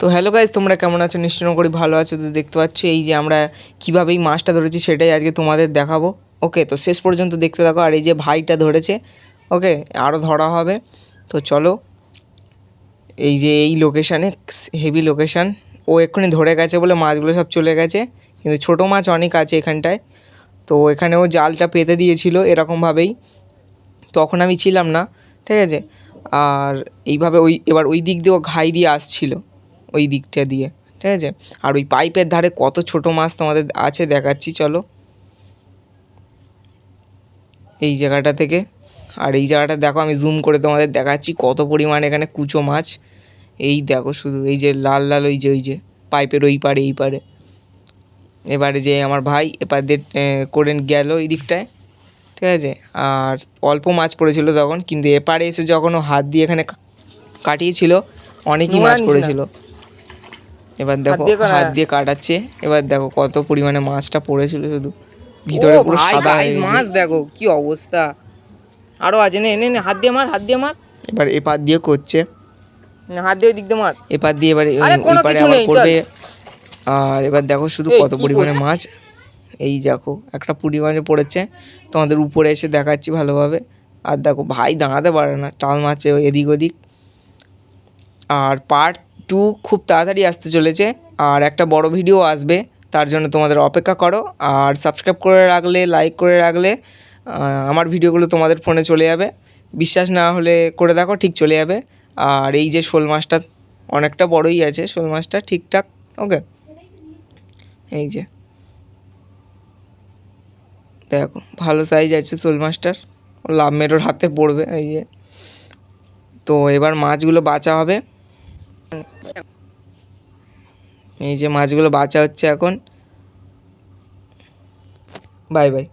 তো hello guys, তোমরা কেমন আছো? নিশ্চয় করি ভালো আছো। তো দেখতে পাচ্ছ এই যে আমরা কীভাবে এই মাছটা ধরেছি সেটাই আজকে তোমাদের দেখাবো। ওকে, তো শেষ পর্যন্ত দেখতে থাকো। আর এই যে ভাইটা ধরেছে, ওকে, আরও ধরা হবে। তো চলো, এই যে এই লোকেশানে, হেভি লোকেশান। ও এক্ষুনি ধরে গেছে বলে মাছগুলো সব চলে গেছে, কিন্তু ছোটো মাছ অনেক আছে এখানটায়। তো এখানেও জালটা পেতে দিয়েছিল এরকমভাবেই, তখন আমি ছিলাম না, ঠিক আছে। আর এইভাবে এবার ওই দিক দিয়েও ঘাই দিয়ে আসছিল, ওই দিকটা দিয়ে, ঠিক আছে। আর ওই পাইপের ধারে কত ছোট মাছ তোমাদের আছে দেখাচ্ছি, চলো এই জায়গাটা থেকে। আর এই জায়গাটা দেখো, আমি জুম করে তোমাদের দেখাচ্ছি কত পরিমাণ এখানে কুচো মাছ। এই দেখো শুধু, এই যে লাল লাল, ওই যে পাইপের ওই পারে এই পারে। এবারে যে আমার ভাই এপার দিয়ে করে গেল এই দিকটায়, ঠিক আছে। আর অল্প মাছ পড়েছিল তখন, কিন্তু এপারে এসে যখন ও হাত দিয়ে এখানে কাটিয়েছিল, অনেকই মাছ পড়েছিল। এবার দেখো হাত দিয়ে কাটাচ্ছে, এবার দেখো কত পরিমাণে মাছটা পড়েছিল, শুধু ভিতরে পুরো সাদা হয়ে গেছে। মাছ দেখো কি অবস্থা, আরো আছে। নে নে নে, হাত দিয়ে মার, হাত দিয়ে মার। এবার এপার দিয়ে করছে, হাত দিয়ে ওই দিক দিয়ে মার। এপার দিয়ে এবারে ওই পারে আবার করবে। আর এবার দেখো শুধু কত পরিমাণে মাছ। এই দেখো একটা পুঁটি মাছ পড়েছে, তোমাদের উপরে এসে দেখাচ্ছি ভালোভাবে। আর দেখো ভাই দাঁড়াতে পারে না, টাল মারছে এদিক ওদিক। আর পার্ট 2 খুব তাড়াতাড়ি আসতে চলেছে, আর একটা বড় ভিডিও আসবে, তার জন্য তোমাদের অপেক্ষা করো। আর সাবস্ক্রাইব করে রাখলে, লাইক করে রাখলে আমার ভিডিওগুলো তোমাদের ফোনে চলে যাবে। বিশ্বাস না হলে করে দেখো, ঠিক চলে যাবে। আর এই যে শোল মাছটা অনেকটা বড়ই আছে, শোল মাছটা ঠিকঠাক, ওকে। এই যে দেখো ভালো সাইজ আছে শোল মাছটার, লাভ মেরোর হাতে পড়বে এই যে। তো এবার মাছগুলো বাছা হবে, এই যে মাছগুলো বাছা হচ্ছে এখন। Bye bye.